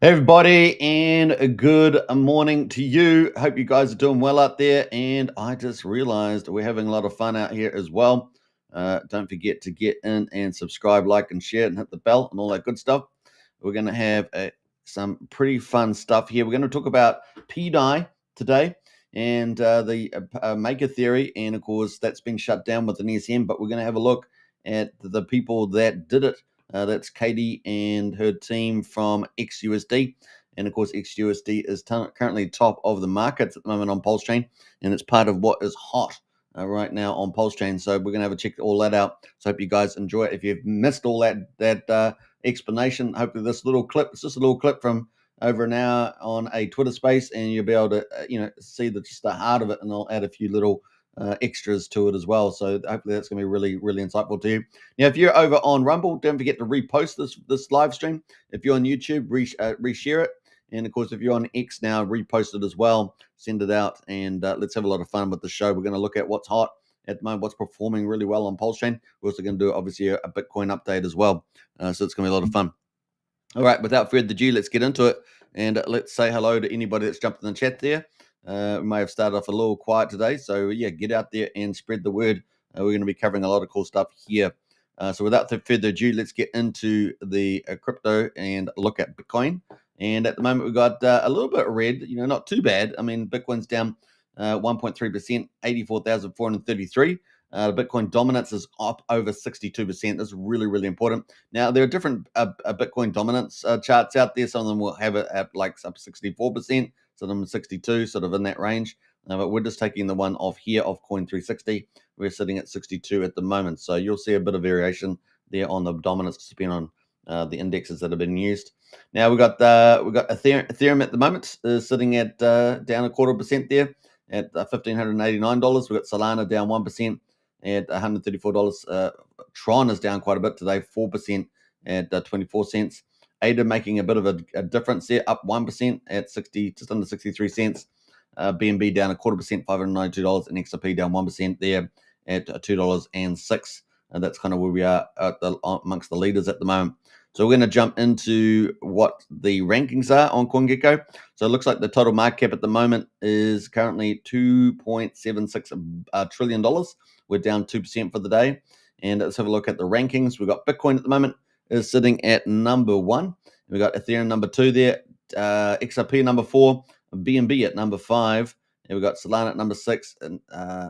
Hey everybody, and a good morning to you. Hope you guys are doing well out there. And I just realized we're having a lot of fun out here as well. Don't forget to get in and subscribe, like, and share, and hit the bell and all that good stuff. We're going to have some pretty fun stuff here. We're going to talk about PDI today and the maker theory. And of course, that's been shut down with an ESM, but we're going to have a look at the people that did it. That's Katie and her team from XUSD. And of course, XUSD is currently top of the markets at the moment on PulseChain, and it's part of what is hot right now on PulseChain. So we're going to have a check all that out. So I hope you guys enjoy it. If you've missed all that explanation, hopefully this little clip, it's just a little clip from over an hour on a Twitter space, and you'll be able to see just the heart of it, and I'll add a few little extras to it as well. So hopefully that's going to be really, really insightful to you. Now, if you're over on Rumble, don't forget to repost this live stream. If you're on YouTube, reshare it. And of course, if you're on X now, repost it as well. Send it out, and let's have a lot of fun with the show. We're going to look at what's hot at the moment, what's performing really well on PulseChain. We're also going to do obviously a Bitcoin update as well. So it's going to be a lot of fun. All right, without further ado, let's get into it, and let's say hello to anybody that's jumped in the chat there. We may have started off a little quiet today, so yeah, get out there and spread the word. We're going to be covering a lot of cool stuff here. So without further ado, let's get into the crypto and look at Bitcoin. And at the moment, we've got a little bit of red, not too bad. I mean, Bitcoin's down 1.3%, 84,433. Bitcoin dominance is up over 62%. That's really, really important. Now, there are different Bitcoin dominance charts out there. Some of them will have it at like up 64%, some of them 62, sort of in that range. But we're just taking the one off here of Coin360. We're sitting at 62 at the moment. So you'll see a bit of variation there on the dominance depending on the indexes that have been used. Now we've got Ethereum at the moment sitting at down 0.25% there at $1,589. We've got Solana down 1% at $134. Tron is down quite a bit today, 4% at 24 cents. ADA making a bit of a difference there, up 1% at just under 63 cents. BNB down 0.25%, $592, and XRP down 1% there at $2.06. And that's kind of where we are amongst the leaders at the moment. So we're going to jump into what the rankings are on CoinGecko. So it looks like the total market cap at the moment is currently $2.76 trillion. We're down 2% for the day. And let's have a look at the rankings. We've got Bitcoin at the moment is sitting at number 1. We've got Ethereum number 2 there, XRP number 4, BNB at number 5. And we've got Solana at number 6. And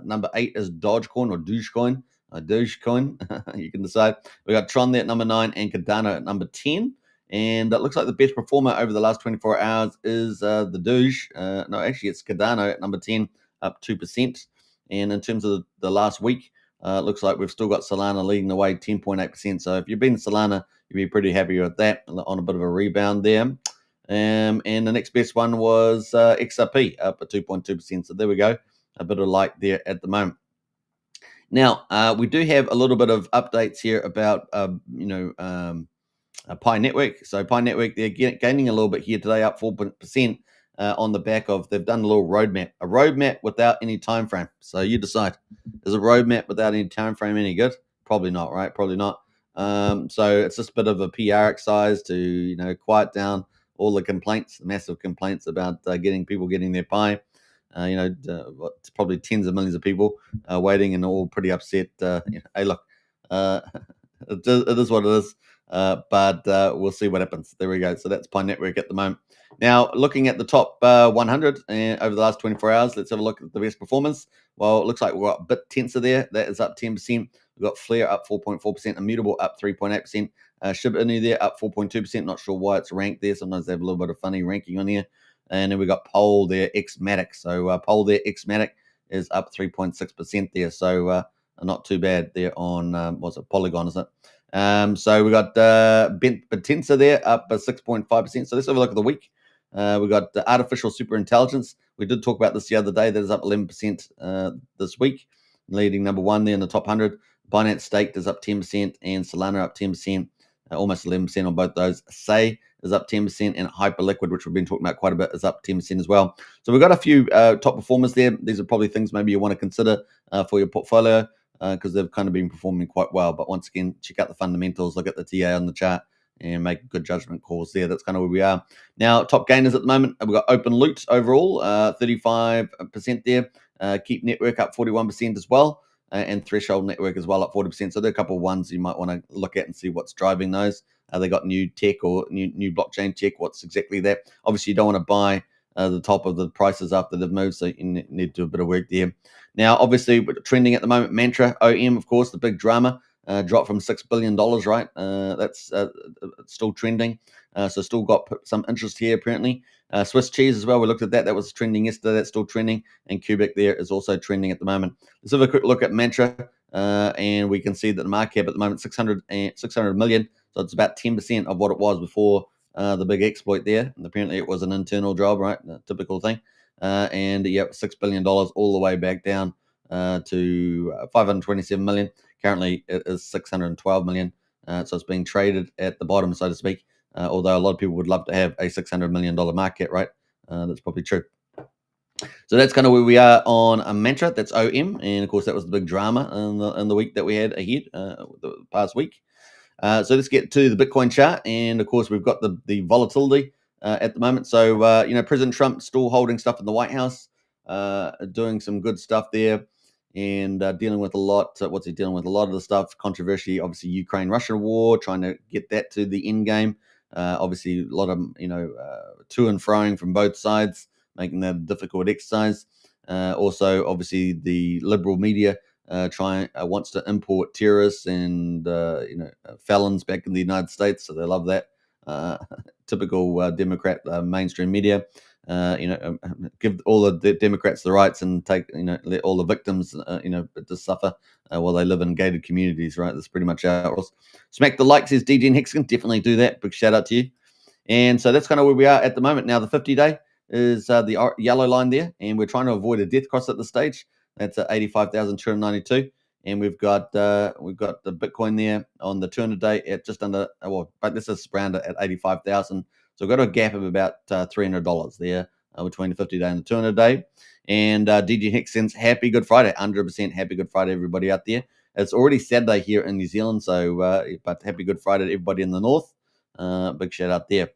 number 8 is Dogecoin or Dogecoin. Dogecoin, you can decide. We got Tron there at number 9 and Cardano at number 10. And it looks like the best performer over the last 24 hours is the Doge. No, actually, it's Cardano at number 10, up 2%. And in terms of the last week, it looks like we've still got Solana leading the way, 10.8%. So if you've been Solana, you'll be pretty happy with that on a bit of a rebound there. And the next best one was XRP, up at 2.2%. So there we go, a bit of light there at the moment. Now, we do have a little bit of updates here about, Pi Network. So Pi Network, they're gaining a little bit here today, up 4% on the back of, they've done a little roadmap without any time frame. So you decide, is a roadmap without any time frame any good? Probably not, right? Probably not. So it's just a bit of a PR exercise to, quiet down all the complaints, massive complaints about people getting their Pi. Probably tens of millions of people waiting and all pretty upset. Hey, look, it is what it is, but we'll see what happens. There we go. So that's Pi Network at the moment. Now, looking at the top 100 over the last 24 hours, let's have a look at the best performance. Well, it looks like we've got BitTensor there. That is up 10%. We've got Flare up 4.4%. Immutable up 3.8%. Shiba Inu there up 4.2%. Not sure why it's ranked there. Sometimes they have a little bit of funny ranking on here. And then we got Pole there, Xmatic. So Pole there, Xmatic is up 3.6% there. So not too bad there on, what's it, Polygon, is it? So we got BitTensor there up 6.5%. So let's have a look at the week. We got Artificial Super Intelligence. We did talk about this the other day. That is up 11% this week, leading number 1 there in the top 100. Binance Staked is up 10% and Solana up 10%, almost 11% on both those. Say is up 10%, and Hyperliquid, which we've been talking about quite a bit, is up 10% as well. So we've got a few top performers there. These are probably things maybe you want to consider for your portfolio because they've kind of been performing quite well. But once again, check out the fundamentals, look at the TA on the chart, and make good judgment calls there. That's kind of where we are. Now, top gainers at the moment, we've got Open Loot overall, 35% there. Keep Network up 41% as well. And Threshold Network as well up 40%. So there are a couple of ones you might want to look at and see what's driving those. They got new tech or new blockchain tech. What's exactly that? Obviously, you don't want to buy the top of the prices after they've moved, so you need to do a bit of work there. Now, obviously, trending at the moment, Mantra OM, of course, the big drama, dropped from $6 billion, right? That's still trending. So still got some interest here, apparently. Swiss cheese as well. We looked at that. That was trending yesterday. That's still trending. And Cubic there is also trending at the moment. Let's have a quick look at Mantra. And we can see that the market cap at the moment, 600 million. So it's about 10% of what it was before the big exploit there. And apparently it was an internal job, right? A typical thing. And yep, $6 billion all the way back down to 527 million. Currently it is 612 million. So it's being traded at the bottom, so to speak. Although a lot of people would love to have a $600 million market, right? That's probably true. So that's kind of where we are on a Mantra. That's OM. And of course, that was the big drama in the week that we had ahead, the past week. So let's get to the Bitcoin chart. And of course, we've got the volatility at the moment. So, President Trump still holding stuff in the White House, doing some good stuff there and dealing with a lot. What's he dealing with? A lot of the stuff, controversy, obviously, Ukraine-Russia war, trying to get that to the end game. Obviously, a lot of, to and froing from both sides, making that a difficult exercise. Also, obviously, the liberal media wants to import terrorists and felons back in the United States, so they love that. Typical Democrat mainstream media. Give all the Democrats the rights and take let all the victims to suffer while they live in gated communities. Right, that's pretty much how it was. Smack the like, says DG Hexagon. Definitely do that. Big shout out to you. And so that's kind of where we are at the moment. Now the 50-day is the yellow line there, and we're trying to avoid a death cross at this stage. That's at 85,292, and we've got the Bitcoin there on the 200-day at just under. But this is around at 85,000. So we've got a gap of about $300 there between the 50-day and the 200-day. And DG Hexagon's happy Good Friday, 100% happy Good Friday, everybody out there. It's already Saturday here in New Zealand, so but happy Good Friday to everybody in the north. Big shout out there.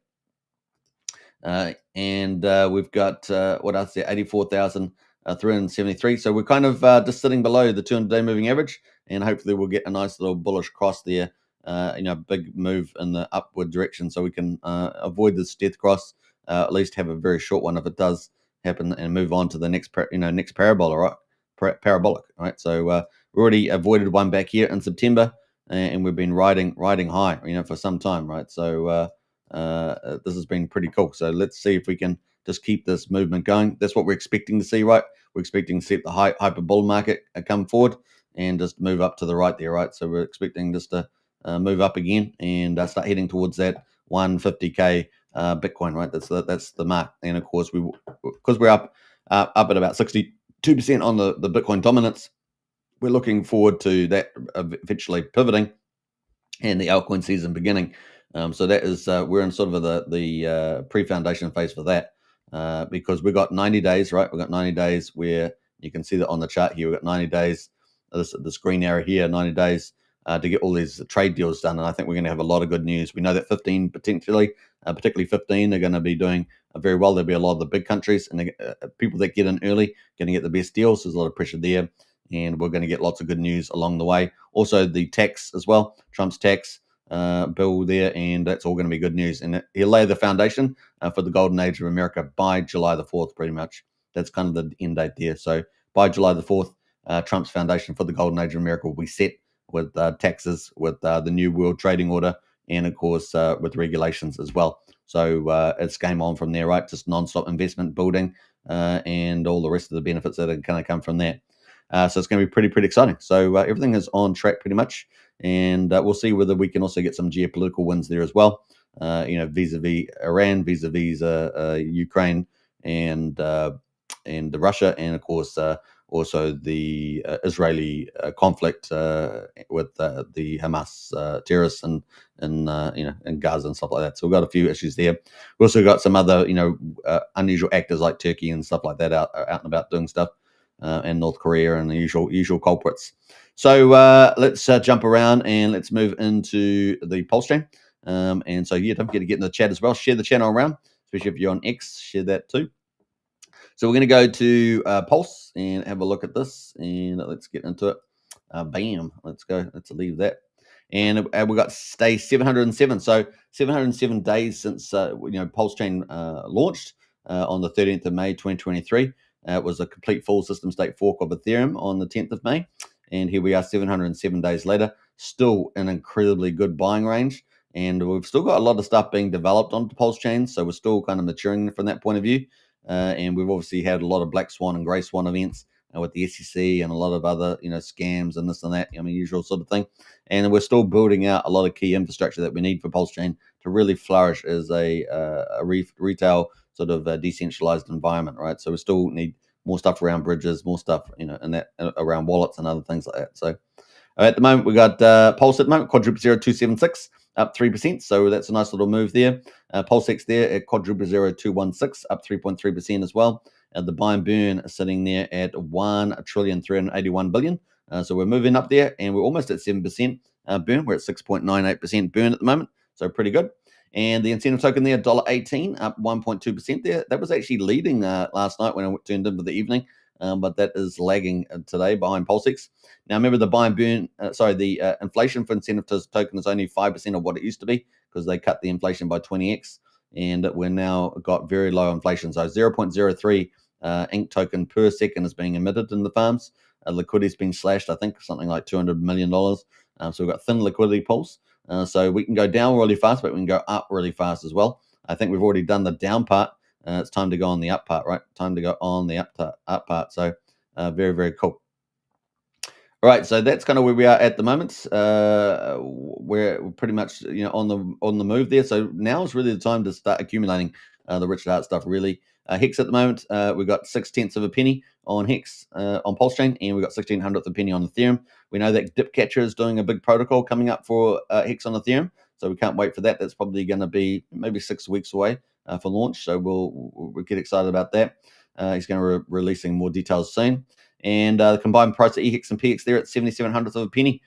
And we've got what else there? 84,373. So we're kind of just sitting below the 200-day moving average, and hopefully we'll get a nice little bullish cross there. Big move in the upward direction, so we can avoid this death cross. At least have a very short one if it does happen, and move on to the next parabola, right? Parabolic, right? So we already avoided one back here in September, and we've been riding high, for some time, right? So this has been pretty cool. So let's see if we can just keep this movement going. That's what we're expecting to see, right? We're expecting to see the hyper bull market come forward and just move up to the right there, right? So we're expecting just to move up again and start heading towards that 150k Bitcoin, right? That's the mark. And of course, because we're up at about 62% on the Bitcoin dominance, we're looking forward to that eventually pivoting and the altcoin season beginning. So that is we're in sort of the pre-foundation phase for that because we've got 90 days, right? We've got 90 days where you can see that on the chart here. We've got 90 days, this green arrow here, 90 days to get all these trade deals done. And I think we're going to have a lot of good news. We know that 15 potentially, particularly 15, are going to be doing very well. There'll be a lot of the big countries and people that get in early going to get the best deals. There's a lot of pressure there. And we're going to get lots of good news along the way. Also, the tax as well, Trump's tax bill there, and that's all going to be good news. And he'll lay the foundation for the golden age of America by July the 4th, pretty much. That's kind of the end date there. So by July the 4th, Trump's foundation for the golden age of America will be set with taxes, with the new world trading order, and of course with regulations as well. So it's game on from there, right? Just non-stop investment building and all the rest of the benefits that are going to come from that. So it's going to be pretty exciting. So everything is on track pretty much. And we'll see whether we can also get some geopolitical wins there as well. Vis-a-vis Iran, vis-a-vis Ukraine, and Russia, and of course also the Israeli conflict with the Hamas terrorists and in Gaza and stuff like that. So we've got a few issues there. We've also got some other unusual actors like Turkey and stuff like that out and about doing stuff, and North Korea and the usual culprits. So let's jump around and let's move into the PulseChain. And so, yeah, don't forget to get in the chat as well. Share the channel around, especially if you're on X, share that too. So we're going to go to Pulse and have a look at this, and let's get into it. Bam, let's go. Let's leave that. And we got day 707. So 707 days since PulseChain launched on the 13th of May 2023. It was a complete full system state fork of Ethereum on the 10th of May, and here we are 707 days later, still an incredibly good buying range. And we've still got a lot of stuff being developed onto PulseChain, so we're still kind of maturing from that point of view. And we've obviously had a lot of black swan and grey swan events with the SEC and a lot of other, scams and this and that, usual sort of thing. And we're still building out a lot of key infrastructure that we need for PulseChain to really flourish as a retail sort of decentralized environment, right? So we still need more stuff around bridges, more stuff, and that around wallets and other things like that. So at the moment, we got Pulse at the moment, quadruple 0276, up 3%. So that's a nice little move there. PulseX there at quadruple 0216, up 3.3% as well. The buy and burn is sitting there at 1,381 billion. So we're moving up there, and we're almost at 7% burn. We're at 6.98% burn at the moment. So pretty good. And the incentive token there, $1.18, up 1.2% there. That was actually leading last night when I turned into the evening. But that is lagging today behind PulseX. Now, remember the buy and burn, the inflation for incentive token is only 5% of what it used to be because they cut the inflation by 20x, and we're now got very low inflation. So 0.03 ink token per second is being emitted in the farms. Liquidity has been slashed, I think, something like $200 million. So we've got thin liquidity pools. So we can go down really fast, but we can go up really fast as well. I think we've already done the down part. It's time to go on the up part, right? Time to go on the up part. So very, very cool. All right, so that's kind of where we are at the moment. We're pretty much on the move there. So now is really the time to start accumulating the Richard Hart stuff. Really, Hex at the moment, we've got 0.6 of a penny on Hex on PulseChain, and we've got 1/1600th of a penny on Ethereum. We know that Dipcatcher is doing a big protocol coming up for Hex on Ethereum, so we can't wait for that. That's probably going to be maybe 6 weeks away for launch. So we'll get excited about that. He's going to be releasing more details soon. And the combined price of EHEX and PX there at 0.77 of a penny.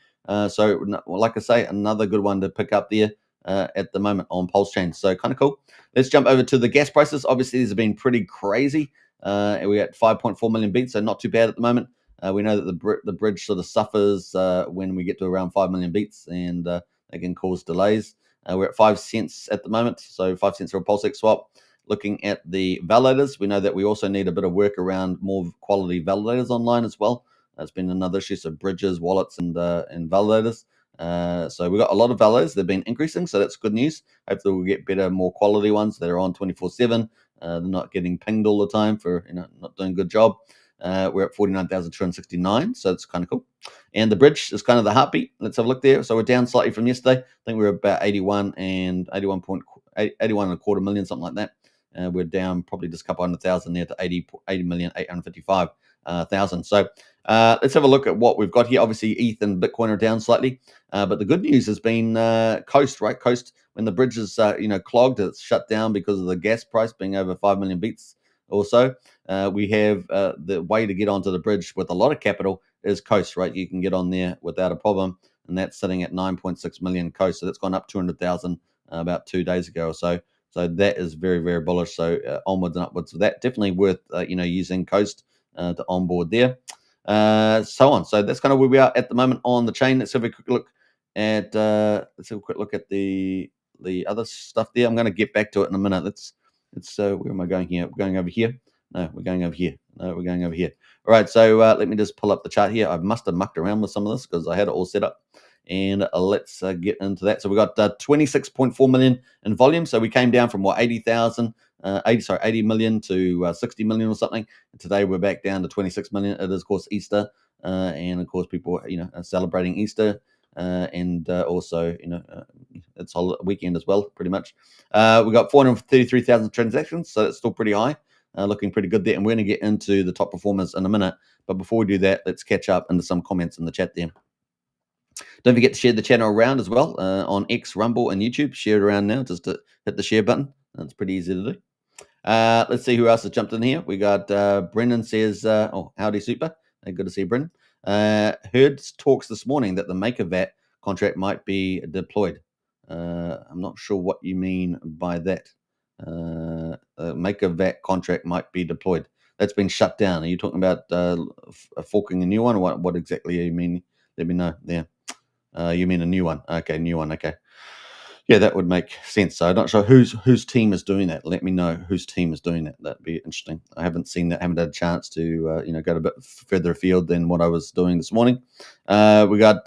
So, like I say, another good one to pick up there at the moment on PulseChain. So, kind of cool. Let's jump over to the gas prices. Obviously, these have been pretty crazy. We're at 5.4 million beats, so not too bad at the moment. We know that the bridge sort of suffers when we get to around 5 million beats, and they can cause delays. We're at 5 cents at the moment, so 5 cents for a PulseX swap. Looking at the validators, we know that we also need a bit of work around more quality validators online as well. That's been another issue, so bridges, wallets, and validators. So we've got a lot of validators. They've been increasing, so that's good news. Hopefully we'll get better, more quality ones that are on 24/7. They're not getting pinged all the time for not doing a good job. We're at 49,269, so it's kind of cool. And the bridge is kind of the heartbeat. Let's have a look there. So we're down slightly from yesterday. I think we were about 81 and 81.25 million, something like that. We're down probably just a couple 100,000 there to 80,855,000. So let's have a look at what we've got here. Obviously, ETH and Bitcoin are down slightly, but the good news has been Coast, right? Coast, when the bridge is clogged, it's shut down because of the gas price being over 5 million beats or so. We have the way to get onto the bridge with a lot of capital is Coast, right? You can get on there without a problem, and that's sitting at 9.6 million Coast. So that's gone up 200,000 about 2 days ago or so. So that is very, very bullish. So onwards and upwards. So that definitely worth using Coast to onboard there. So on. So that's kind of where we are at the moment on the chain. Let's have a quick look at the other stuff there. I'm going to get back to it in a minute. Let's where am I going here? We're going over here. No, we're going over here. No, we're going over here. All right. So let me just pull up the chart here. I must have mucked around with some of this because I had it all set up. And let's get into that. So we got 26.4 million in volume. So we came down from 80 million to 60 million or something. And today we're back down to 26 million. It is, of course, Easter, and of course people are celebrating Easter, and also it's a weekend as well, pretty much. We got 433,000 transactions, so it's still pretty high. Looking pretty good there. And we're going to get into the top performers in a minute. But before we do that, let's catch up into some comments in the chat there. Don't forget to share the channel around as well on X, Rumble, and YouTube. Share it around now. Just to hit the share button. That's pretty easy to do. Let's see who else has jumped in here. We got Brendan says, howdy, super. Good to see you, Brendan. Heard talks this morning that the MakerVat contract might be deployed. I'm not sure what you mean by that. Maker VAT contract might be deployed. That's been shut down. Are you talking about forking a new one? Or what exactly you mean? Let me know there. You mean a new one? Okay, new one. Okay. Yeah, that would make sense. So I'm not sure whose team is doing that. Let me know whose team is doing that. That'd be interesting. I haven't seen that. Haven't had a chance to go a bit further afield than what I was doing this morning. We got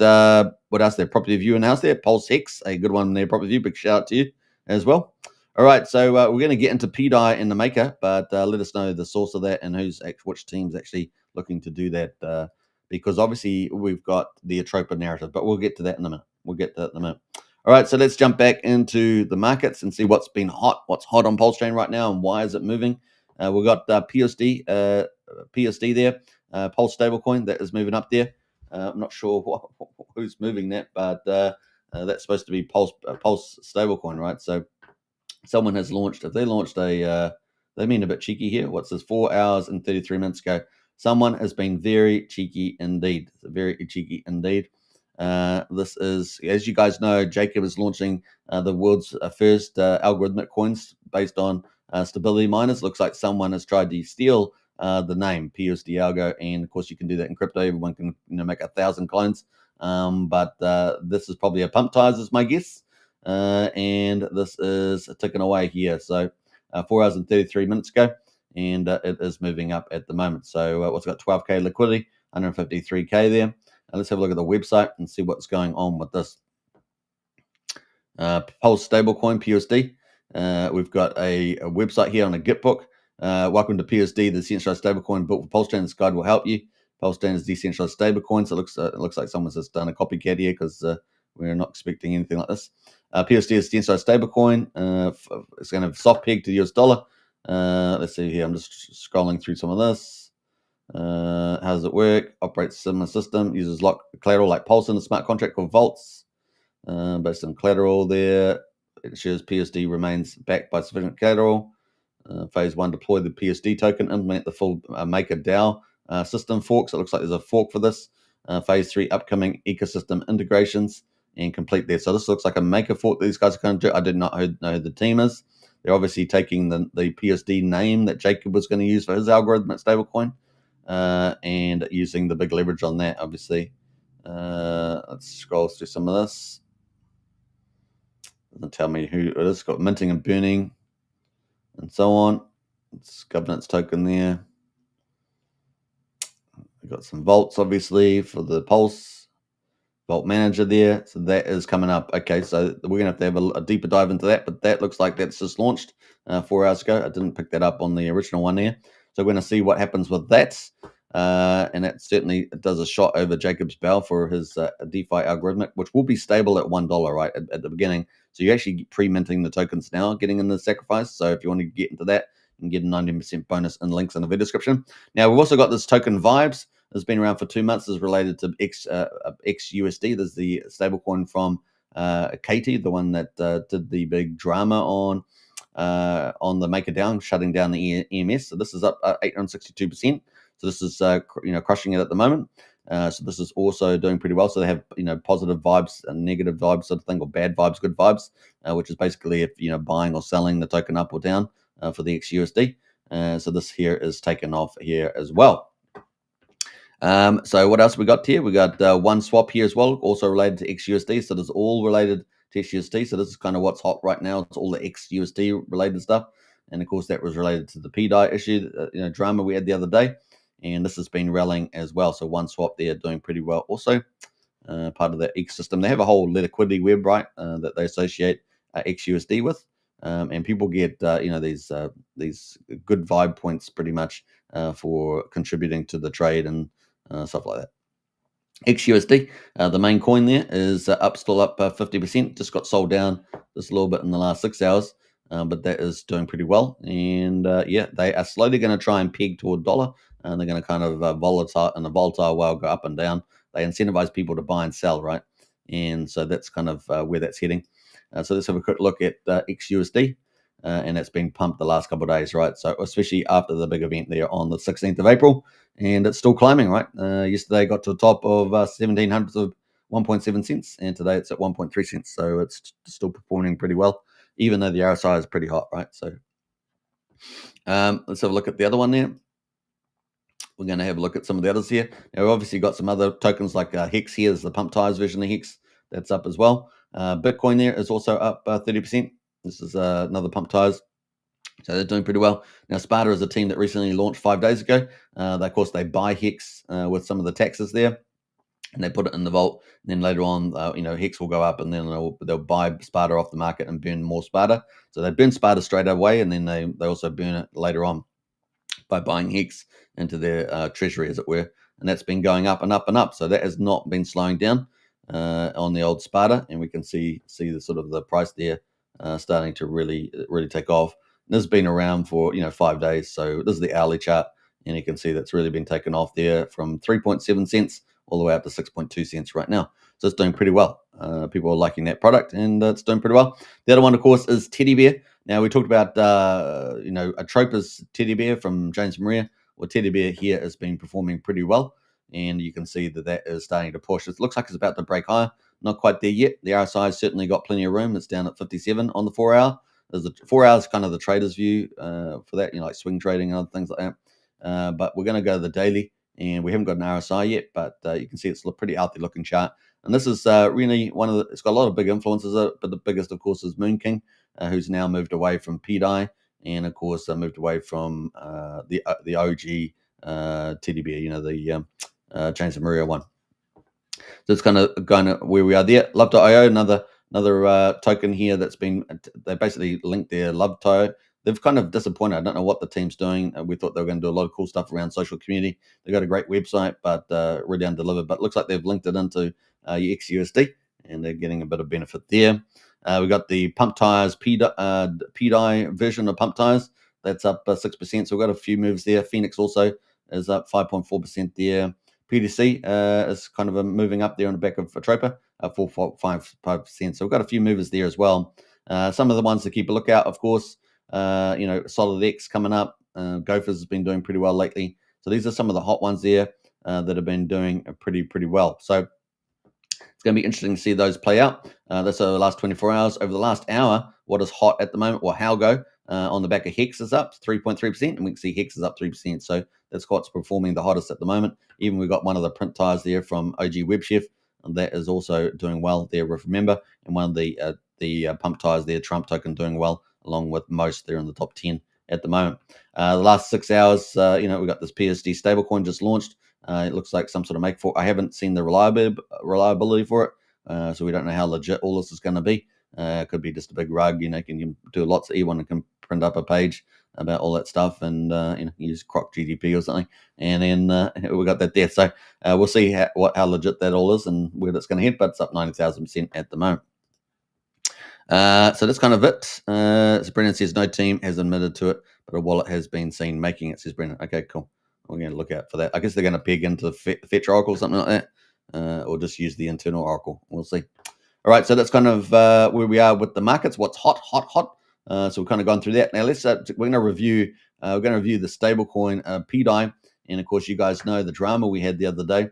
what else there? Property View in house there. Pulse Hex, a good one there. Property View. Big shout out to you as well. All right, so we're going to get into PDI in the maker, but let us know the source of that and which team's actually looking to do that. Because obviously we've got the Atropa narrative, but we'll get to that in a minute. All right, so let's jump back into the markets and see what's hot on PulseChain right now, and why is it moving. We've got PUSD there, Pulse stablecoin that is moving up there. I'm not sure who's moving that, but that's supposed to be Pulse stablecoin, right? So someone has launched. If they launched they mean a bit cheeky here. What's this? 4 hours and 33 minutes ago. Someone has been very cheeky indeed. Very cheeky indeed. This is, as you guys know, Jacob is launching the world's first algorithmic coins based on stability miners. Looks like someone has tried to steal the name PUSD ALGO, and of course you can do that in crypto. Everyone can make 1,000 clones, but this is probably a pump ties, is my guess. And this is ticking away here. So 4 hours and 33 minutes ago, and it is moving up at the moment. So what's got 12k liquidity, 153k there. Let's have a look at the website and see what's going on with this. Pulse stablecoin, PUSD. We've got a website here on a Git book. Welcome to PUSD, the decentralized stablecoin built for PulseChain. This guide will help you. PulseChain is decentralized stablecoin, so it looks like someone's just done a copycat here because we're not expecting anything like this. PUSD is decentralized stablecoin. It's going to have soft peg to the US dollar. Let's see here. I'm just scrolling through some of this. How does it work? Operates a similar system. Uses collateral like Pulse in a smart contract called Vaults. Based on collateral there. It shows PUSD remains backed by sufficient collateral. Phase 1, deploy the PUSD token, implement the full Maker DAO system fork. So it looks like there's a fork for this. Phase 3, upcoming ecosystem integrations, and complete there. So this looks like a Maker fork that these guys are going to do. I did not know who the team is. They're obviously taking the PUSD name that Jacob was going to use for his algorithmic stablecoin. And using the big leverage on that, obviously. Let's scroll through some of this. Doesn't tell me who it is. It's got minting and burning and so on. It's governance token there. We've got some vaults, obviously, for the Pulse Vault Manager there. So that is coming up. Okay, so we're going to have a deeper dive into that, but that looks like that's just launched 4 hours ago. I didn't pick that up on the original one there. So we're going to see what happens with that. And that certainly does a shot over Jacob's bell for his DeFi algorithmic, which will be stable at $1, right, at the beginning. So you're actually pre-minting the tokens now, getting in the sacrifice. So if you want to get into that, you can get a 19% bonus and links in the video description. Now, we've also got this token Vibes. It's been around for 2 months. It's related to XUSD. There's the stablecoin from Katie, the one that did the big drama on the Maker DAO, shutting down the EMS. So this is up 862%. So this is crushing it at the moment. So this is also doing pretty well. So they have positive vibes and negative vibes sort of thing, or bad vibes, good vibes, which is basically if buying or selling the token up or down for the XUSD. So this here is taken off here as well. So what else we got here? We got one swap here as well, also related to XUSD. So this is all related to XUSD. So this is kind of what's hot right now. It's all the XUSD related stuff. And of course that was related to the PDI issue, drama we had the other day. And this has been rallying as well. So one swap there doing pretty well also. Part of the ecosystem. They have a whole liquidity web, right, that they associate XUSD with. And people get these good vibe points pretty much for contributing to the trade and stuff like that. XUSD, the main coin there, is still up 50%. Just got sold down just a little bit in the last 6 hours, but that is doing pretty well. And they are slowly going to try and peg toward dollar, and they're going to kind of volatile way go up and down. They incentivize people to buy and sell, right? And so that's kind of where that's heading. So let's have a quick look at XUSD. And it's been pumped the last couple of days, right? So especially after the big event there on the 16th of April, and it's still climbing, right? Yesterday got to the top of 1700s of 1.7 cents, and today it's at 1.3 cents. So it's still performing pretty well, even though the RSI is pretty hot, right? So let's have a look at the other one there. We're going to have a look at some of the others here. Now, we've obviously got some other tokens like Hex here. There's the pump tires version of Hex. That's up as well. Bitcoin there is also up 30%. This is another pump tires. So they're doing pretty well. Now, Sparta is a team that recently launched 5 days ago. Of course, they buy Hex with some of the taxes there, and they put it in the vault. And then later on, Hex will go up, and then they'll buy Sparta off the market and burn more Sparta. So they burn Sparta straight away, and then they also burn it later on by buying Hex into their treasury, as it were. And that's been going up and up and up. So that has not been slowing down on the old Sparta, and we can see the sort of the price there starting to really take off. And this has been around for 5 days. So this is the hourly chart, and you can see that's really been taken off there from 3.7 cents all the way up to 6.2 cents right now. So it's doing pretty well. People are liking that product, and it's doing pretty well. The other one, of course, is Teddy Bear. Now, we talked about, a Troper's Teddy Bear from James Maria. Well, Teddy Bear here has been performing pretty well, and you can see that is starting to push. It looks like it's about to break higher. Not quite there yet. The RSI has certainly got plenty of room. It's down at 57 on the 4 hour. There's the 4 hours kind of the trader's view for that, like swing trading and other things like that. But we're going to go to the daily, and we haven't got an RSI yet, but you can see it's a pretty healthy looking chart. And this is really it's got a lot of big influences, but the biggest, of course, is Moon King, who's now moved away from PDI, and of course moved away from the OG Teddy Bear, the James Maria one. So it's kind of going where we are there. Love.io, another token here they basically linked their Love.io. They've kind of disappointed. I don't know what the team's doing. We thought they were going to do a lot of cool stuff around social community. They've got a great website, but really undelivered. But it looks like they've linked it into XUSD, and they're getting a bit of benefit there. We've got the pump tires PDI version of pump tires. That's up 6%. So we've got a few moves there. Phoenix also is up 5.4% there. PDC is kind of moving up there on the back of Troper, 4.55%. So we've got a few movers there as well. Some of the ones to keep a lookout, of course, Solid X coming up. Gophers has been doing pretty well lately. So these are some of the hot ones there that have been doing pretty well. So it's going to be interesting to see those play out. That's over the last 24 hours. Over the last hour, what is hot at the moment? Well, ALGO on the back of Hex is up 3.3%, and we can see Hex is up 3%. So that's what's performing the hottest at the moment. Even we've got one of the print tires there from OG WebChef, and that is also doing well there with Remember. And one of the pump tires there, Trump token, doing well, along with most. They're in the top 10 at the moment. The last 6 hours, we've got this PUSD stablecoin just launched. It looks like some sort of make for. I haven't seen the reliability for it, so we don't know how legit all this is going to be. It could be just a big rug. You can do lots of E1 and can print up a page about all that stuff, and use Croc GDP or something, and then we got that there. So we'll see how legit that all is and where that's going to head. But it's up 90,000% at the moment. So that's kind of it. So Brendan says no team has admitted to it, but a wallet has been seen making it, says Brendan. Okay, cool. We're going to look out for that. I guess they're going to peg into the Fetch Oracle or something like that, or just use the internal Oracle. We'll see. All right, so that's kind of where we are with the markets. What's hot. So we've kind of gone through that. Now we're going to review. We're going to review the stablecoin PDI, and of course, you guys know the drama we had the other day.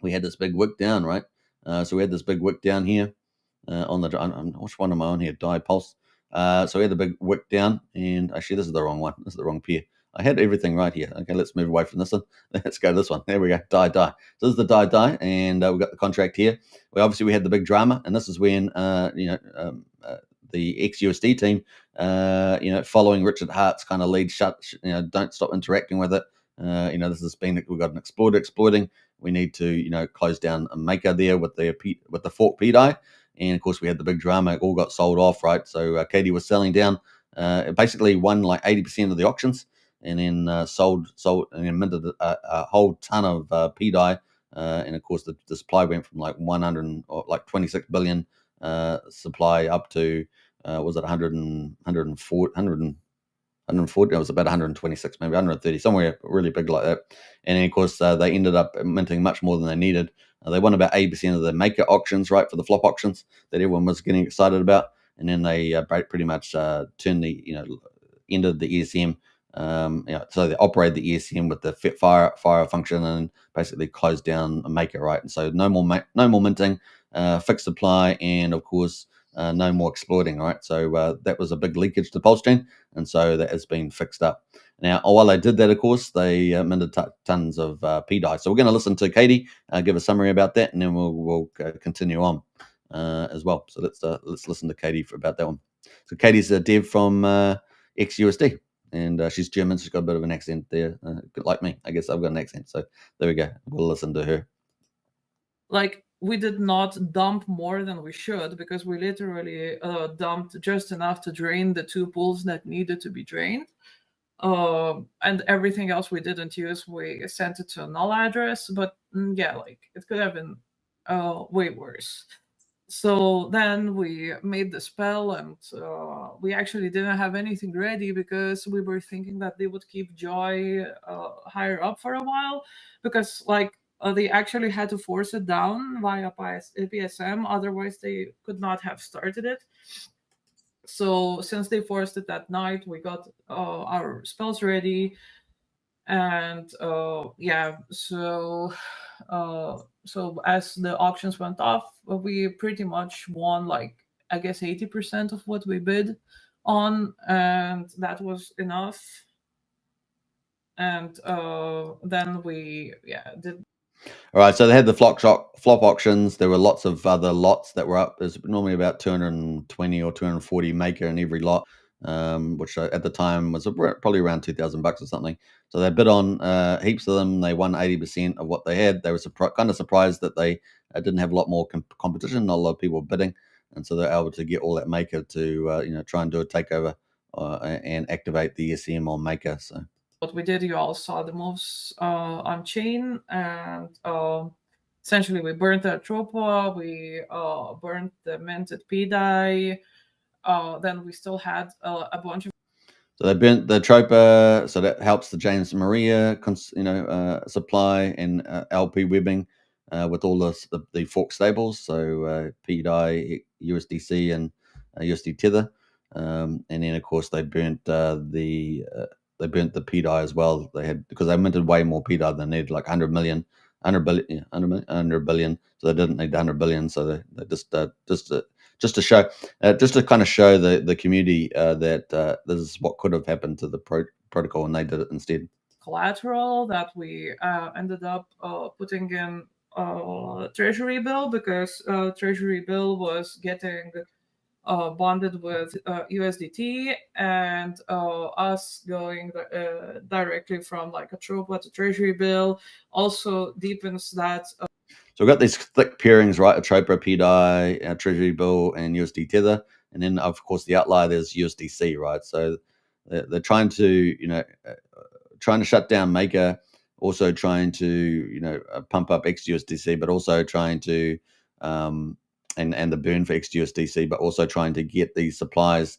We had this big wick down, right? So we had this big wick down here on the. Which one am I on here? DI Pulse. So we had the big wick down, and actually, this is the wrong one. This is the wrong pair. I had everything right here. Okay, let's move away from this one. Let's go to this one. There we go. Die. So this is the die, and we've got the contract here. We had the big drama, and this is when the XUSD team, following Richard Hart's kind of lead, don't stop interacting with it. This has been, we've got an exploiter exploiting. We need to close down a maker there with the fork PDI, and of course we had the big drama. It all got sold off, right? So Katie was selling down. It basically won like 80% of the auctions, and then sold and minted a whole ton of PDI, and of course the supply went from like 100 or like 26 billion supply up to was it 140? It was about 126, maybe 130, somewhere really big like that. And then of course they ended up minting much more than they needed. They won about 80% of the maker auctions, right, for the flop auctions that everyone was getting excited about. And then they pretty much ended the ESM So they operated the ESM with the fire function and basically closed down Maker, right? And so no more minting, fixed supply, and of course no more exploiting, right? So that was a big leakage to PulseChain, and so that has been fixed up. Now, while they did that, of course, they minted tons of PDI. So we're going to listen to Katie give a summary about that, and then we'll continue on as well. So let's listen to Katie about that one. So Katie's a dev from XUSD, and she's German. She's got a bit of an accent there, like me. I guess I've got an accent. So there we go. We'll listen to her. Like, we did not dump more than we should, because we literally dumped just enough to drain the 2 pools that needed to be drained. And everything else we didn't use, we sent it to a null address. But yeah, like, it could have been way worse. So then we made the spell, and we actually didn't have anything ready, because we were thinking that they would keep Joy higher up for a while, because like they actually had to force it down via PSM, otherwise they could not have started it. So since they forced it that night, we got our spells ready, and so as the auctions went off, we pretty much won, like, I guess 80% of what we bid on, and that was enough. And then we did. All right, so they had the flop auctions. There were lots of other lots that were up. There's normally about 220 or 240 Maker in every lot, which at the time was probably around $2,000 or something. So they bid on heaps of them. They won 80% of what they had. They were kind of surprised that they didn't have a lot more competition. Not a lot of people bidding, and so they're able to get all that Maker to try and do a takeover and activate the ESM on Maker. So what we did, you all saw the moves on chain, and essentially we burnt the Tropa, we burnt the minted PDI, then we still had a bunch of. So they burnt the Tropa, so that helps the James Maria, supply and LP webbing with all the fork stables. So PDI, USDC, and USD Tether, and then of course they burnt the PDI as well. They had, because they minted way more PDI than they needed, like 100 million. 100 billion, yeah, 100 billion. So they didn't need 100 billion. So they just to show, just to kind of show the community that this is what could have happened to the protocol, and they did it instead. Collateral that we ended up putting in treasury bill, because treasury bill was getting bonded with USDT, and us going directly from like a Tropa to treasury bill also deepens that. So we've got these thick pairings, right? A Tropa, PDI, treasury bill, and USD Tether, and then of course the outlier there's USDC, right? So they're trying to trying to shut down Maker, also trying to pump up XUSDC, but also trying to and the burn for XUSDC, but also trying to get these supplies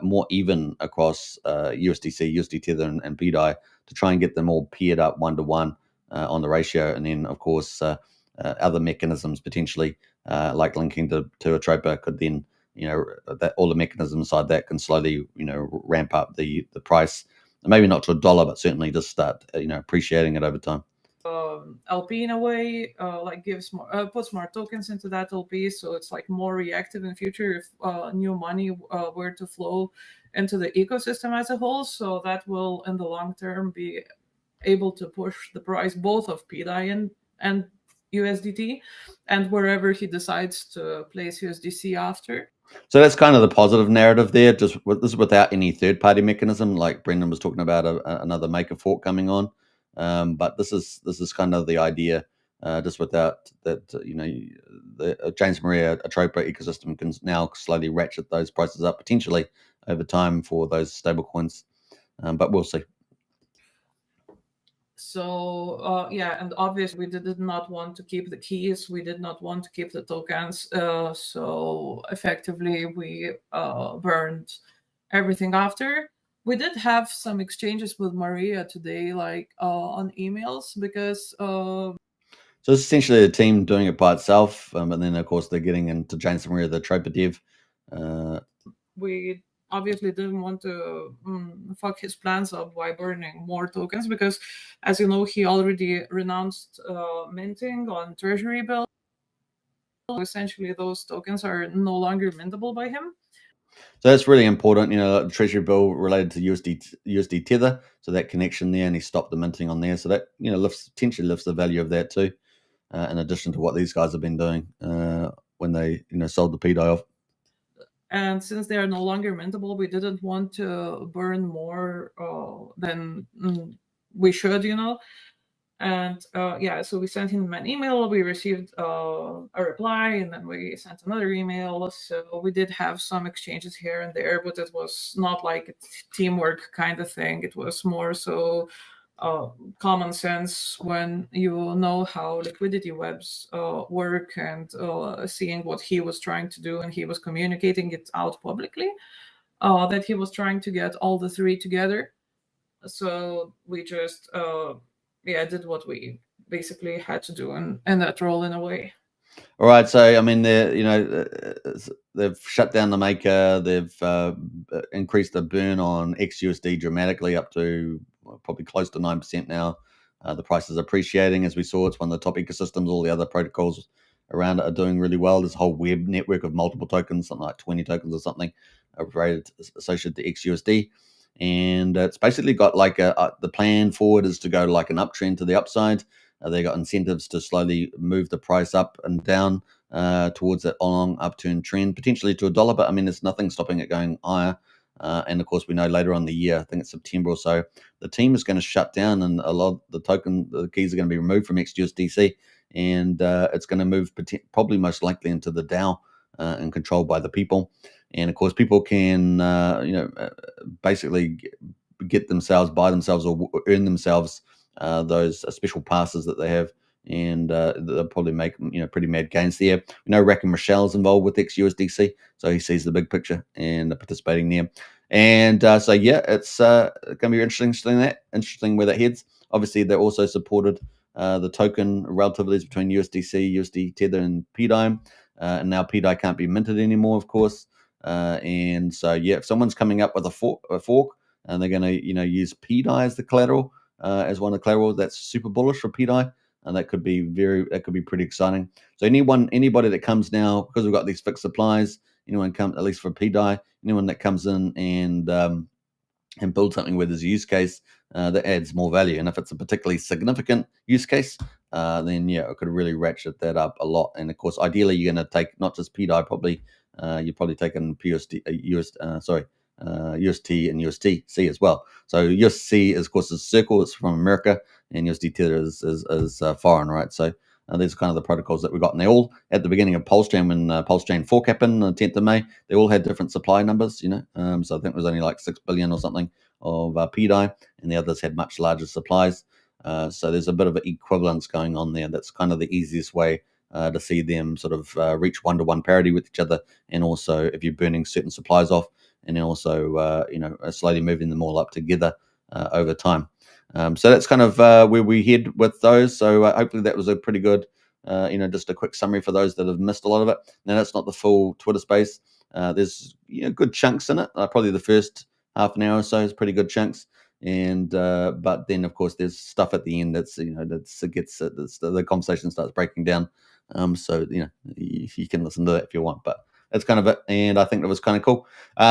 more even across USDC, USD Tether, and PDI, to try and get them all paired up 1-to-1 on the ratio, and then of course other mechanisms potentially like linking to a Tropa could then that all the mechanisms inside that can slowly ramp up the price. Maybe not to $1, but certainly just start appreciating it over time. LP in a way, like gives more, puts more tokens into that LP, so it's like more reactive in future if new money were to flow into the ecosystem as a whole. So that will, in the long term, be able to push the price both of PDI and USDT, and wherever he decides to place USDC after. So that's kind of the positive narrative there. Just this is without any third-party mechanism, like Brendan was talking about another Maker fork coming on. But this is kind of the idea, just without that. The James Maria Atropa ecosystem can now slowly ratchet those prices up potentially over time for those stable coins. But we'll see. So and obviously we did not want to keep the keys, we did not want to keep the tokens, so effectively we burned everything after. We did have some exchanges with Maria today, like on emails, because so it's essentially a team doing it by itself, and then of course they're getting into James Maria, the Tropa dev. We obviously didn't want to fuck his plans up by burning more tokens, because, as you know, he already renounced minting on treasury bills. Essentially, those tokens are no longer mintable by him. So that's really important, the treasury bill related to USD Tether, so that connection there, and he stopped the minting on there, so that potentially lifts the value of that too, in addition to what these guys have been doing when they sold the PDI off. And since they are no longer mintable, we didn't want to burn more than we should, And so we sent him an email. We received a reply, and then we sent another email. So we did have some exchanges here and there, but it was not like a teamwork kind of thing. It was more so common sense when you know how liquidity webs work, and seeing what he was trying to do, and he was communicating it out publicly, that he was trying to get all the three together. So we just did what we basically had to do in that role, in a way. All right, so I mean, they've shut down the maker. They've increased the burn on XUSD dramatically, up to probably close to 9% now. The price is appreciating, as we saw. It's one of the top ecosystems. All the other protocols around it are doing really well. There's a whole web network of multiple tokens, something like 20 tokens or something, rated associated to XUSD. And it's basically got like the plan forward is to go like an uptrend to the upside. They got incentives to slowly move the price up and down towards that long upturn trend, potentially to $1. But I mean, there's nothing stopping it going higher. And of course, we know later on the year, I think it's September or so, the team is going to shut down, and a lot of the keys are going to be removed from XUSDC, and it's going to move probably most likely into the DAO and controlled by the people. And of course, people can basically buy themselves or earn themselves those special passes that they have, and they'll probably make pretty mad gains there. We know Rack and Michelle's involved with XUSDC, so he sees the big picture and participating there. And it's going to be interesting where that heads. Obviously, they also supported the token relativities between USDC, USD Tether, and PDI, and now PDI can't be minted anymore, of course. And so if someone's coming up with a fork, and they're going to use PDI as the collateral, as one of the collateral, that's super bullish for PDI, and that could be pretty exciting. So anybody that comes now, because we've got these fixed supplies, anyone come, at least for PDI, anyone that comes in and build something where there's a use case that adds more value, and if it's a particularly significant use case, then it could really ratchet that up a lot. And of course, ideally, you're going to take not just PDI, probably you're probably taking PUSD, UST and USTC as well. So USC, of course, is Circle. It's from America, and USD Tether is foreign, right? So these are kind of the protocols that we got, and they all at the beginning of PulseChain, when PulseChain fork happened on the 10th of May, they all had different supply numbers, so I think it was only like 6 billion or something of PDI, and the others had much larger supplies. So there's a bit of an equivalence going on there. That's kind of the easiest way to see them sort of reach one-to-one parity with each other, and also if you're burning certain supplies off, and then also slowly moving them all up together over time. So that's kind of where we head with those. So hopefully that was a pretty good, just a quick summary for those that have missed a lot of it. Now, that's not the full Twitter space. There's good chunks in it. Probably the first half an hour or so is pretty good chunks. And but then of course there's stuff at the end that's the conversation starts breaking down. So you can listen to that if you want, but that's kind of it. And I think that was kind of cool.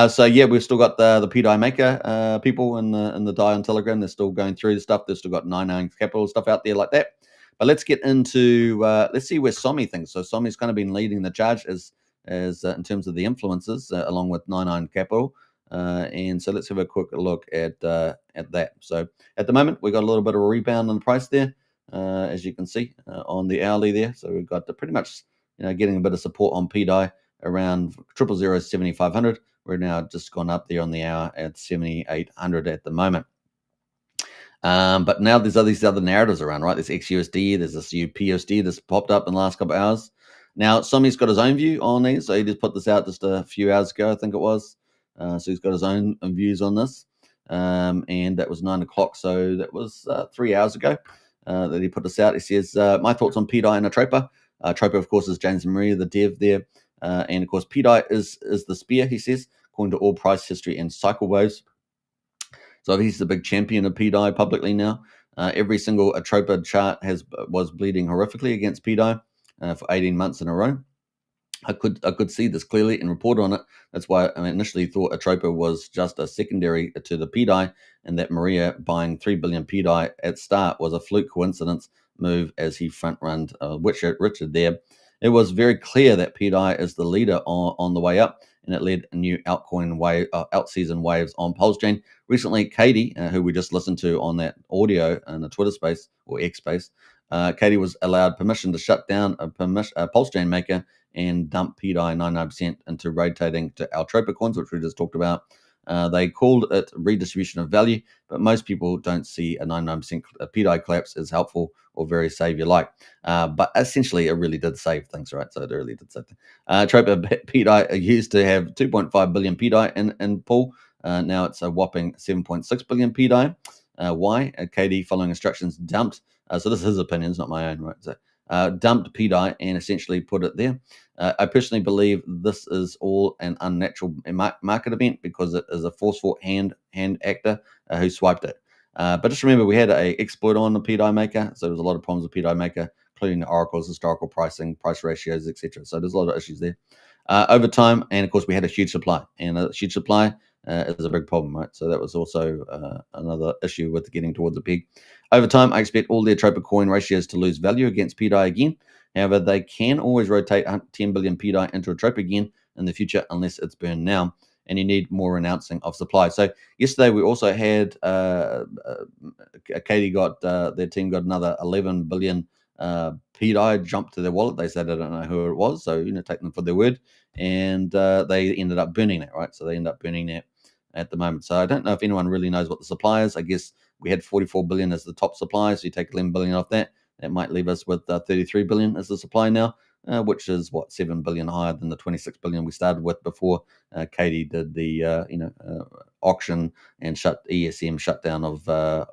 So we've still got the PDI maker people in the DAI on Telegram. They're still going through the stuff. They've still got 99 Capital stuff out there like that. But let's get into let's see where Somi thinks. So Somi's kind of been leading the charge as in terms of the influences, along with 99 Capital. And so let's have a quick look at that. So at the moment, we got a little bit of a rebound on the price there, as you can see on the hourly there. So we've got pretty much getting a bit of support on PDI around 7,500. We're now just gone up there on the hour at 7,800 at the moment. But now there's these other narratives around, right? There's XUSD, there's this PUSD that's popped up in the last couple of hours. Now, Somi's got his own view on these. So he just put this out just a few hours ago, I think it was. So he's got his own views on this. And that was 9 o'clock. So that was 3 hours ago that he put this out. He says, my thoughts on PDI and Atropa. Atropa, of course, is James Maria, the dev there. And of course, PDI is the spear, he says, according to all price history and cycle waves. So he's the big champion of PDI publicly now. Every single Atropa chart was bleeding horrifically against PDI for 18 months in a row. I could see this clearly and report on it. That's why I initially thought Atropa was just a secondary to the PDI, and that Maria buying 3 billion PDI at start was a fluke coincidence move as he front-runned Richard there. It was very clear that PDI is the leader on the way up, and it led a new altcoin wave, out-season waves on PulseChain. Recently, Katie, who we just listened to on that audio in the Twitter space or X space, Katie was allowed permission to shut down a PulseChain maker and dump PDI 99% into rotating to Atropa coins, which we just talked about. They called it redistribution of value, but most people don't see a 99% PDI collapse as helpful or very savior-like. But essentially, it really did save things, right? So it really did save things. Atropa PDI used to have 2.5 billion PDI in pool. Now it's a whopping 7.6 billion PDI. Why? Katie, following instructions, dumped. So this is his opinions, not my own, right? So dumped PDI and essentially put it there. I personally believe this is all an unnatural market event because it is a forceful hand actor who swiped it. But just remember, we had an exploit on the PDI maker, so there's a lot of problems with PDI maker, including the oracles, historical pricing, price ratios, etc. So there's a lot of issues there. Over time, and of course, we had a huge supply, and a huge supply is a big problem, right? So that was also another issue with getting towards a peak. Over time, I expect all the Atropa coin ratios to lose value against PDI again. However, they can always rotate 10 billion PDI into Atropa again in the future unless it's burned now, and you need more announcing of supply. So yesterday we also had Katie got their team got another 11 billion PDI jump to their wallet. They said I don't know who it was, so take them for their word, and they ended up burning that, right? So they ended up burning that at the moment. So I don't know if anyone really knows what the supply is. I guess we had 44 billion as the top supply, so you take 11 billion off that. That might leave us with 33 billion as the supply now, which is 7 billion higher than the 26 billion we started with before Katie did the auction and ESM shutdown of the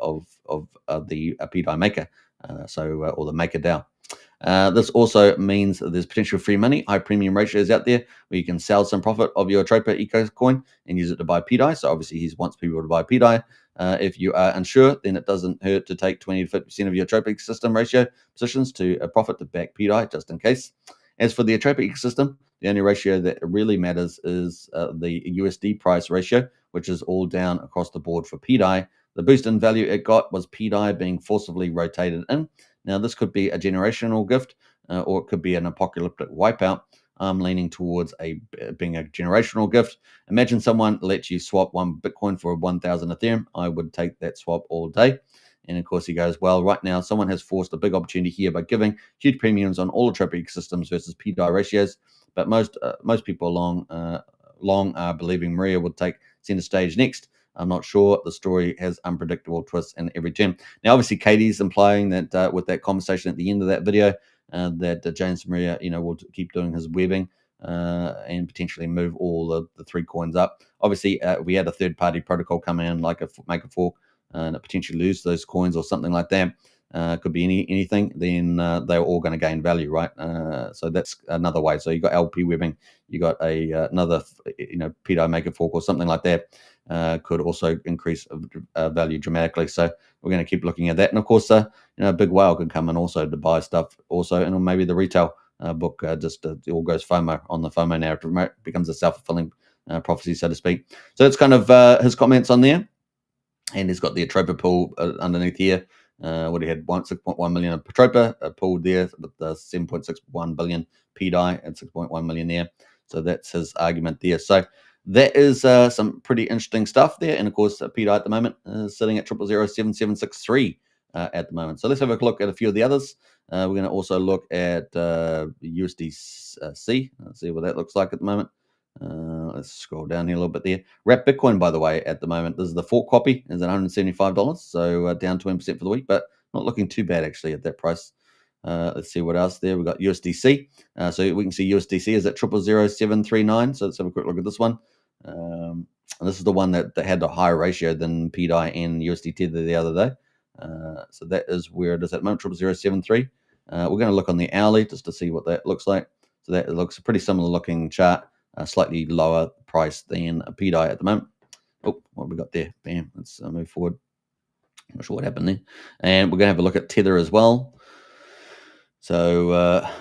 PDI maker, or the maker DAO. This also means that there's potential free money, high premium ratios out there where you can sell some profit of your Atropa Eco coin and use it to buy PDI. So obviously he wants people to buy PDI. If you are unsure, then it doesn't hurt to take 20 to 50% of your Atropa ecosystem ratio positions to a profit to back PDI just in case. As for the Atropa ecosystem, the only ratio that really matters is the USD price ratio, which is all down across the board for PDI. The boost in value it got was PDI being forcibly rotated in. Now, this could be a generational gift or it could be an apocalyptic wipeout. I'm leaning towards being a generational gift. Imagine someone lets you swap one Bitcoin for 1,000 Ethereum. I would take that swap all day. And of course, he goes, well, right now, someone has forced a big opportunity here by giving huge premiums on all Atropa ecosystems versus PDI ratios. But most people long are believing Maria would take center stage next. I'm not sure. The story has unpredictable twists in every turn. Now, obviously, Katie's implying that with that conversation at the end of that video, that James Maria, will keep doing his webbing and potentially move all the three coins up. Obviously, we had a third-party protocol come in, like make a fork, and potentially lose those coins or something like that. Could be anything. Then they're all going to gain value, right? So that's another way. So you got LP webbing, you got another PDI make a fork or something like that. Could also increase value dramatically. So we're going to keep looking at that. And of course, a big whale could come in also to buy stuff also, and maybe the retail book it all goes FOMO on the FOMO narrative. It becomes a self-fulfilling prophecy, so to speak. So that's kind of his comments on there. And he's got the Atropa pool underneath here. What he had 6.1 million of Atropa pooled there with the 7.61 billion PDI and 6.1 million there. So that's his argument there. So that is some pretty interesting stuff there. And of course, PDI at the moment is sitting at 0.0007763 at the moment. So let's have a look at a few of the others. We're going to also look at USDC. Let's see what that looks like at the moment. Let's scroll down here a little bit there. Wrap Bitcoin, by the way, at the moment, this is the fork copy, is at $175, so down 20% for the week, but not looking too bad actually at that price. Let's see what else there. We've got USDC. So we can see USDC is at 0.00739. So let's have a quick look at this one. And this is the one that had a higher ratio than PDI and USD Tether the other day. So that is where it is at the moment, 0.073. We're going to look on the hourly just to see what that looks like. So that looks a pretty similar looking chart. Slightly lower price than a PDI at the moment. Oh, what have we got there? Bam, let's move forward. Not sure what happened there. And we're going to have a look at Tether as well. So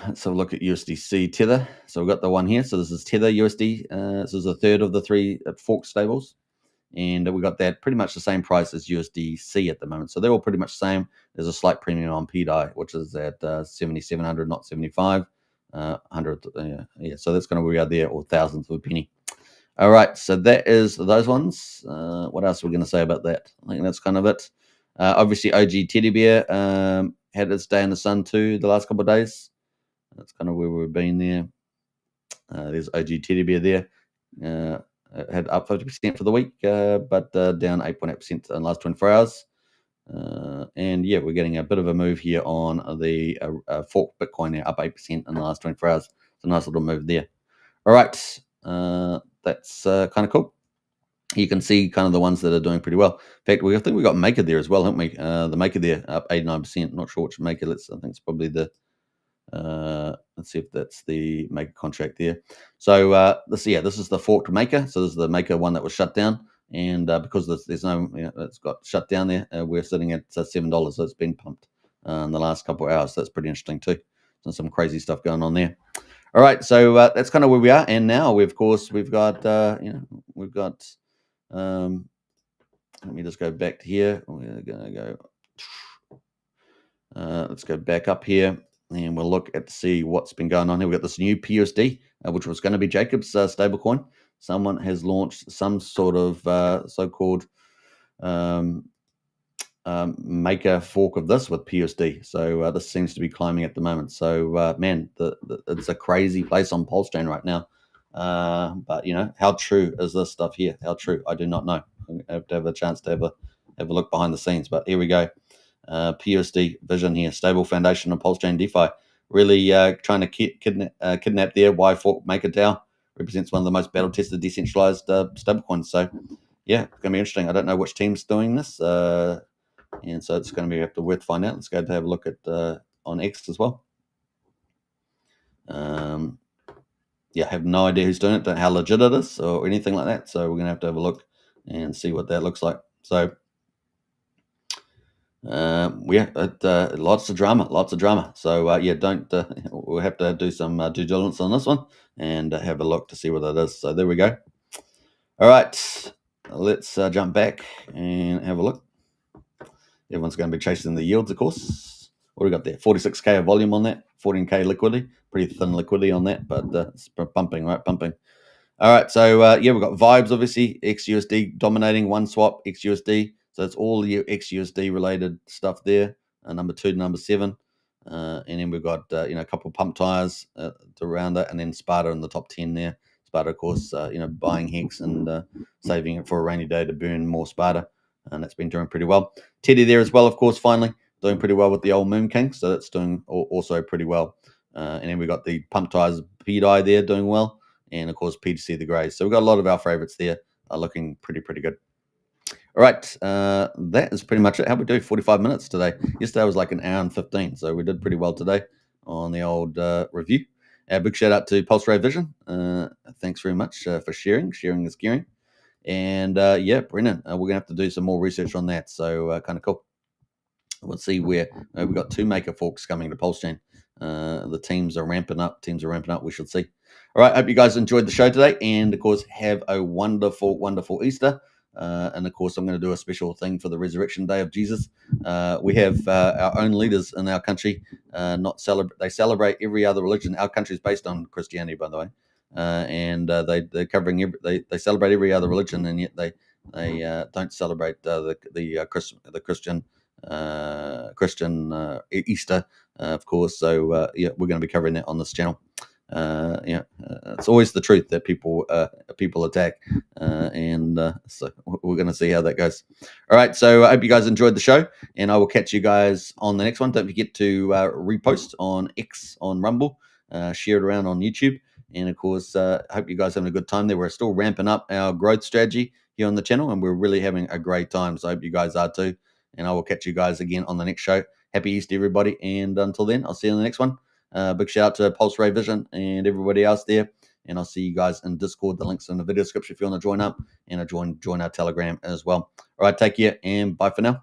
let's have a look at USDC Tether. So we've got the one here. So this is Tether USD. This is a third of the 3 fork stables. And we got that pretty much the same price as USDC at the moment. So they're all pretty much the same. There's a slight premium on PDI, which is at 7,700, not 75. 100, yeah. So that's kind of where we are there, or thousandth of a penny. All right, so that is those ones. What else are we going to say about that? I think that's kind of it. Obviously, OG Teddy Bear had its day in the sun too the last couple of days. That's kind of where we've been there. There's OG Teddy Bear there. Had up 50% for the week, but down 8.8% in the last 24 hours. And yeah, we're getting a bit of a move here on the fork Bitcoin there, up 8% in the last 24 hours. It's a nice little move there. All right, that's kind of cool. You can see kind of the ones that are doing pretty well. In fact, I think we got Maker there as well, haven't we? The Maker there up 89%. Not sure which Maker. I think it's probably the. Let's see if that's the Maker contract there. So this is the forked Maker. So this is the Maker one that was shut down, and because there's no, it's got shut down there. We're sitting at $7, so it's been pumped in the last couple of hours. So that's pretty interesting too. So some crazy stuff going on there. All right, so that's kind of where we are, and now we've got let me just go back to here. We're gonna go. Let's go back up here, and we'll look at to see what's been going on here. We've got this new PUSD, which was going to be Jacob's stablecoin. Someone has launched some sort of so-called maker fork of this with PUSD. So this seems to be climbing at the moment. So man, it's a crazy place on PulseChain right now. But how true is this stuff here? How true? I do not know. I have to have a chance to have a look behind the scenes. But here we go. PUSD vision here, stable foundation of PulseChain DeFi. Really trying to kidnap their Y fork maker DAO. Represents one of the most battle-tested decentralized stablecoins. So yeah, it's going to be interesting. I don't know which team's doing this. And so it's going to be worth finding out. Let's go to have a look at on X as well. Yeah, I have no idea who's doing it, don't know how legit it is or anything like that. So we're going to have a look and see what that looks like. So lots of drama. So don't we'll have to do some due diligence on this one and have a look to see what that is. So there we go. All right, let's jump back and have a look. Everyone's going to be chasing the yields, of course. What do we got there? 46K of volume on that, 14K liquidity. Pretty thin liquidity on that, but it's pumping, right? Pumping. All right, so we've got Vibes, obviously, XUSD dominating, one swap, XUSD. So it's all your XUSD related stuff there, number 2 to number 7. And then we've got, a couple of pump tires around that, and then Sparta in the top 10 there. Sparta, of course, buying Hex and saving it for a rainy day to burn more Sparta. And that's been doing pretty well. Teddy there as well, of course, finally doing pretty well with the old Moon King. So that's doing also pretty well. And then we've got the pump tires PDI there doing well. And of course, PTC the Greys. So we've got a lot of our favorites there looking pretty good. All right, that is pretty much it. How we do? 45 minutes today. Yesterday was like an hour and 15. So we did pretty well today on the old review. A big shout out to PulseRay Vision. Thanks very much for sharing. Sharing is caring. And Brennan, we're going to have to do some more research on that. So kind of cool. We'll see where we've got 2 maker forks coming to PulseChain. The teams are ramping up. We should see. All right. Hope you guys enjoyed the show today. And of course, have a wonderful, wonderful Easter. And of course, I'm going to do a special thing for the resurrection day of Jesus. We have our own leaders in our country. They celebrate every other religion. Our country is based on Christianity, by the way. And they're covering they celebrate every other religion, and yet they don't celebrate the Christian Easter, of course. So we're going to be covering that on this channel. It's always the truth that people attack, and so we're going to see how that goes. All right, so I hope you guys enjoyed the show, and I will catch you guys on the next one. Don't forget to repost on X, on Rumble, share it around on YouTube. And of course, I hope you guys are having a good time there. We're still ramping up our growth strategy here on the channel, and we're really having a great time. So I hope you guys are too. And I will catch you guys again on the next show. Happy Easter, everybody. And until then, I'll see you in the next one. Big shout out to PulseRay Vision and everybody else there. and I'll see you guys in Discord. The link's in the video description if you want to join up, and join our Telegram as well. All right, take care, and bye for now.